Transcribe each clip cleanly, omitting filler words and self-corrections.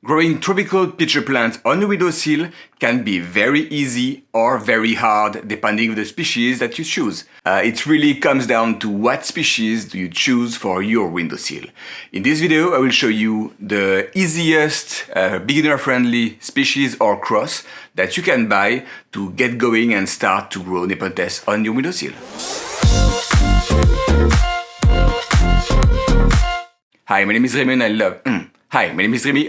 Growing tropical pitcher plants on a windowsill can be very easy or very hard depending on the species that you choose. It really comes down to what species do you choose for your windowsill. In this video I will show you the easiest beginner-friendly species or cross that you can buy to get going and start to grow Nepenthes on your windowsill. Hi, my name is Remy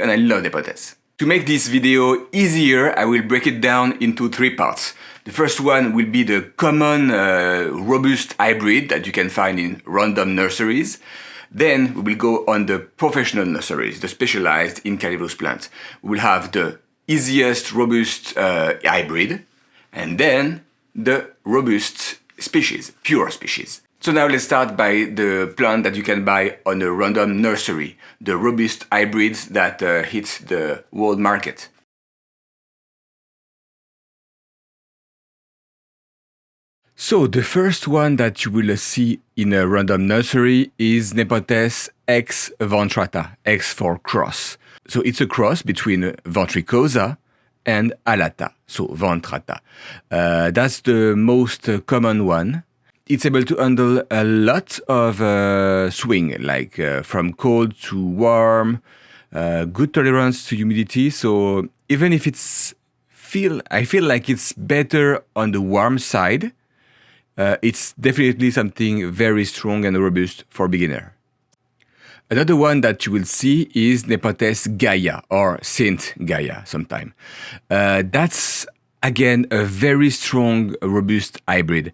and I love Nepenthes. To make this video easier, I will break it down into three parts. The first one will be the common robust hybrid that you can find in random nurseries. Then we will go on the professional nurseries, the specialized in carnivorous plants. We will have the easiest robust hybrid, and then the robust species, pure species. So now let's start by the plant that you can buy on a random nursery, the robust hybrids that hit the world market. So the first one that you will see in a random nursery is Nepenthes X ventrata, X for cross. So it's a cross between ventricosa and alata, so ventrata. That's the most common one. It's able to handle a lot of swing, like from cold to warm, good tolerance to humidity. So even if I feel like it's better on the warm side, it's definitely something very strong and robust for beginner. Another one that you will see is Nepenthes Gaia or Saint Gaia sometime. That's again a very strong, robust hybrid.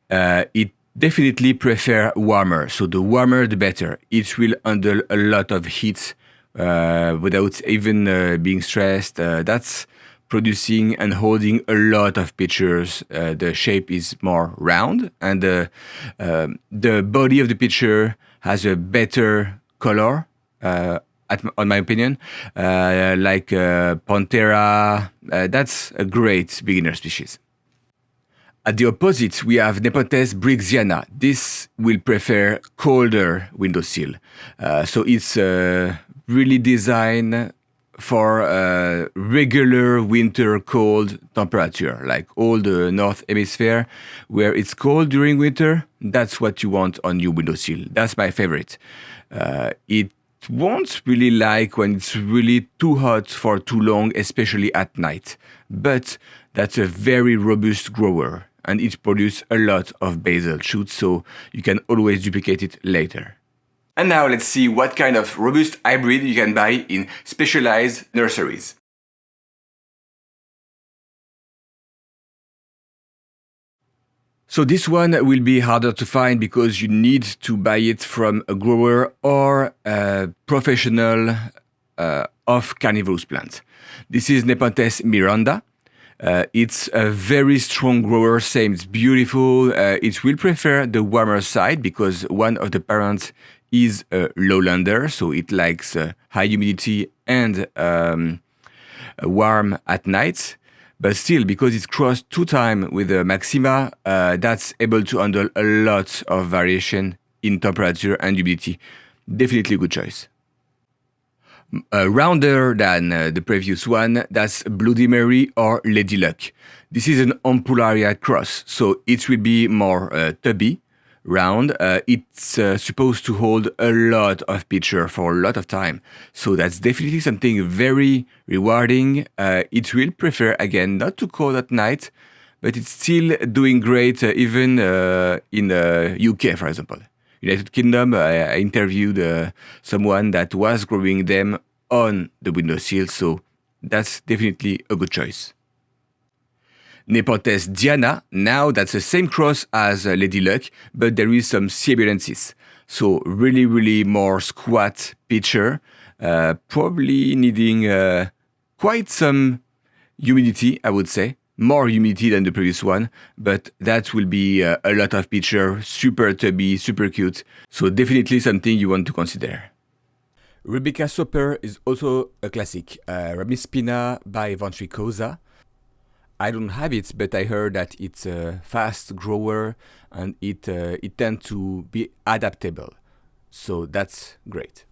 It definitely prefer warmer, so the warmer the better. It will handle a lot of heat without even being stressed. That's producing and holding a lot of pitchers. The shape is more round, and the body of the pitcher has a better color, on my opinion, like Panthera. That's a great beginner species. At the opposite, we have Nepenthes brixiana. This will prefer colder windowsill. So it's really designed for regular winter cold temperature, like all the North Hemisphere, where it's cold during winter. That's what you want on your windowsill. That's my favorite. It won't really like when it's really too hot for too long, especially at night. But that's a very robust grower, and it produces a lot of basal shoots, so you can always duplicate it later. And now let's see what kind of robust hybrid you can buy in specialized nurseries. So this one will be harder to find because you need to buy it from a grower or a professional of carnivorous plants. This is Nepenthes Miranda. It's a very strong grower, same, it's beautiful. It will prefer the warmer side because one of the parents is a lowlander, so it likes high humidity and warm at night. But still, because it's crossed 2 times with the Maxima, that's able to handle a lot of variation in temperature and humidity. Definitely a good choice. Rounder than the previous one, that's Bloody Mary or Lady Luck. This is an Ampullaria cross, so it will be more tubby, round. It's supposed to hold a lot of pitcher for a lot of time, so that's definitely something very rewarding. It will prefer, again, not too cold at night, but it's still doing great even in UK, for example. United Kingdom, I interviewed someone that was growing them on the windowsill, so that's definitely a good choice. Nepenthes Diana, now that's the same cross as Lady Luck, but there is some sibirensis. So really more squat pitcher, probably needing quite some humidity, I would say. More humidity than the previous one, but that will be a lot of pitcher, super tubby, super cute. So definitely something you want to consider. Rebecca Soper is also a classic. Ramispina by Ventricosa. I don't have it, but I heard that it's a fast grower and it tends to be adaptable. So that's great.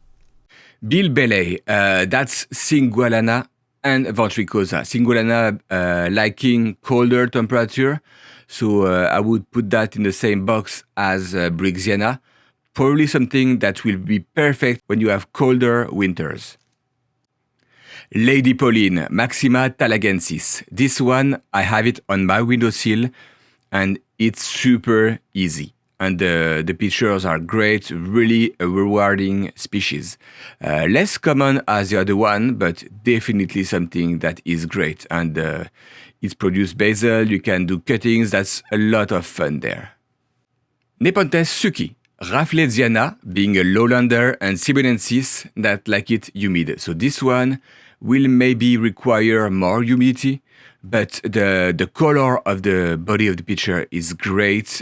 Bilbele, that's Singualana and Ventricosa. Singualana liking colder temperature, so I would put that in the same box as Brixiana. Probably something that will be perfect when you have colder winters. Lady Pauline, Maxima Talagensis. This one, I have it on my windowsill and it's super easy. And the pictures are great, really a rewarding species. Less common as the other one, but definitely something that is great. And it's produced basil, you can do cuttings, that's a lot of fun there. Nepenthes suki. Rafflesiana being a lowlander and Sibonensis that like it humid. So this one will maybe require more humidity, but the color of the body of the picture is great.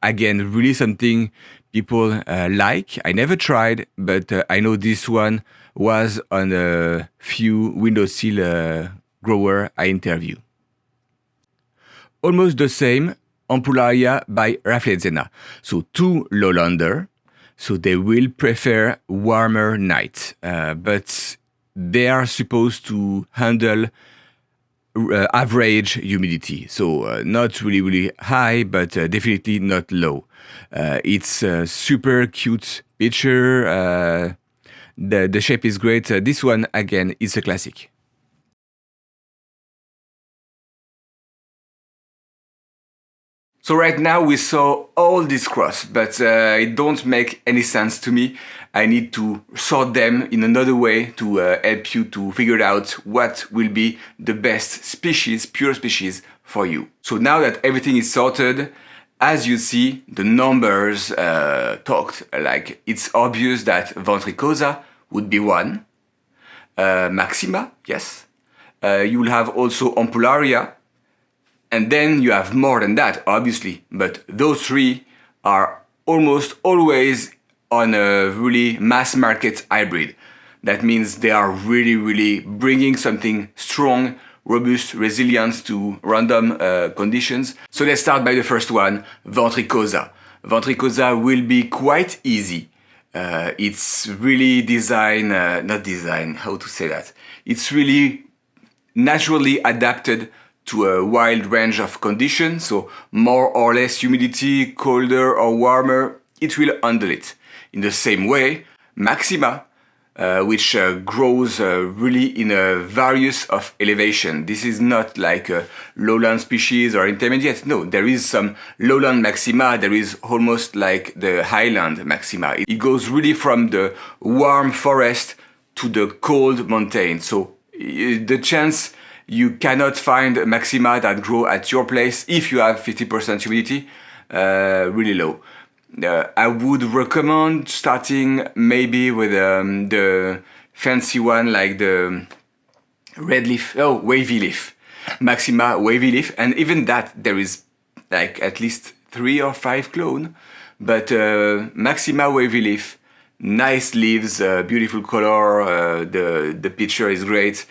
Again, really something people like. I never tried, but I know this one was on a few windowsill grower I interview. Almost the same, Ampullaria by Rafflesiana. So two lowlander, so they will prefer warmer nights, but they are supposed to handle average humidity. So not really high, but definitely not low. It's a super cute picture. The shape is great. This one, again, is a classic. So right now we saw all these cross, but it don't make any sense to me. I need to sort them in another way to help you to figure out what will be the best species, pure species for you. So now that everything is sorted, as you see, the numbers talked. Like it's obvious that Ventricosa would be one. Maxima, yes. You will have also Ampullaria. And then you have more than that, obviously, but those three are almost always on a really mass market hybrid. That means they are really bringing something strong, robust, resilient to random conditions. So let's start by the first one, Ventricosa. Ventricosa will be quite easy. It's really how to say that? It's really naturally adapted to a wide range of conditions, so more or less humidity, colder or warmer, it will handle it. In the same way, Maxima, which grows really in a various of elevation. This is not like a lowland species or intermediate. No, there is some lowland Maxima, there is almost like the highland Maxima. It goes really from the warm forest to the cold mountain. So the chance you cannot find Maxima that grow at your place if you have 50% humidity, really low. I would recommend starting maybe with the fancy one like the wavy leaf. Maxima wavy leaf, and even that there is like at least 3 or 5 clone, but Maxima wavy leaf, nice leaves, beautiful color, the picture is great.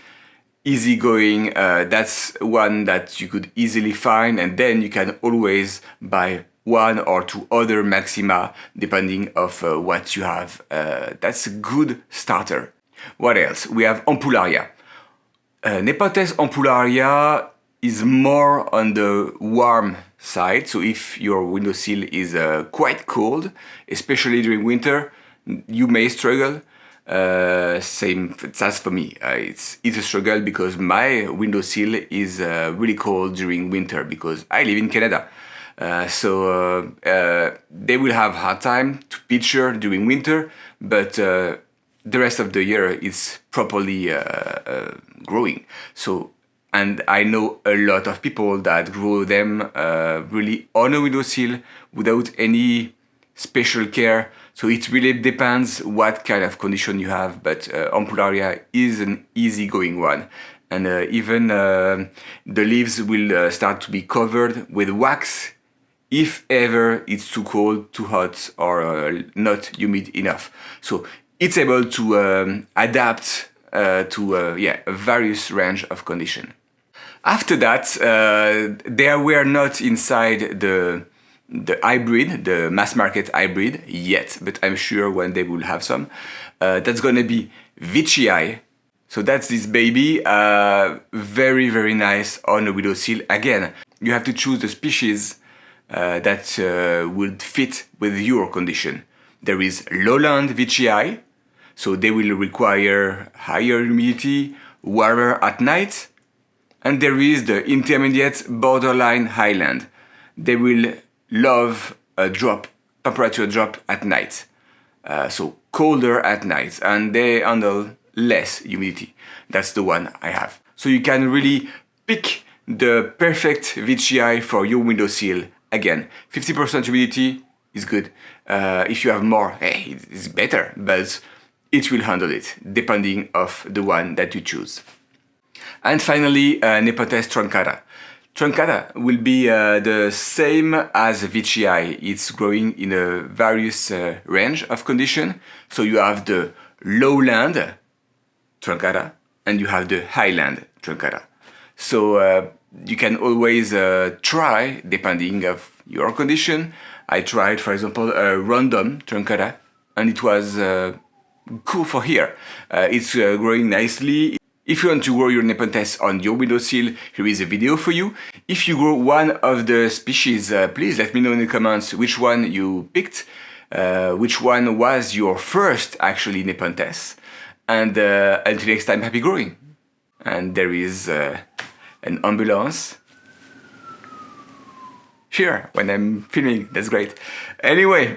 Easygoing, that's one that you could easily find, and then you can always buy 1 or 2 other Maxima depending of what you have. That's a good starter. What else? We have Ampullaria. Nepenthes Ampullaria is more on the warm side, so if your windowsill is quite cold, especially during winter, you may struggle. Same as for me. It's a struggle because my windowsill is really cold during winter because I live in Canada. So they will have hard time to picture during winter, but the rest of the year it's properly growing. So, and I know a lot of people that grow them really on a windowsill without any special care. So it really depends what kind of condition you have, but Ampullaria is an easygoing one. And even the leaves will start to be covered with wax if ever it's too cold, too hot, or not humid enough. So it's able to adapt to a various range of condition. After that, they were not inside the hybrid, the mass market hybrid yet, but I'm sure one day we'll have some. That's gonna be Vicii. So that's this baby, very, very nice on a windowsill. Again, you have to choose the species that would fit with your condition. There is lowland Vicii, so they will require higher humidity, warmer at night. And there is the intermediate borderline highland. They will love a temperature drop at night. So colder at night, and they handle less humidity. That's the one I have. So you can really pick the perfect Vicii for your windowsill. Again, 50% humidity is good. If you have more, hey, it's better, but it will handle it, depending of the one that you choose. And finally, Nepenthes truncata. Truncata will be the same as Vicii. It's growing in a various range of condition. So you have the lowland truncata and you have the highland truncata. So you can always try depending of your condition. I tried, for example, a random truncata, and it was cool for here. It's growing nicely. If you want to grow your Nepenthes on your windowsill, here is a video for you. If you grow one of the species, please let me know in the comments which one you picked, which one was your first actually Nepenthes. And until next time, happy growing. And there is an ambulance here when I'm filming. That's great. Anyway,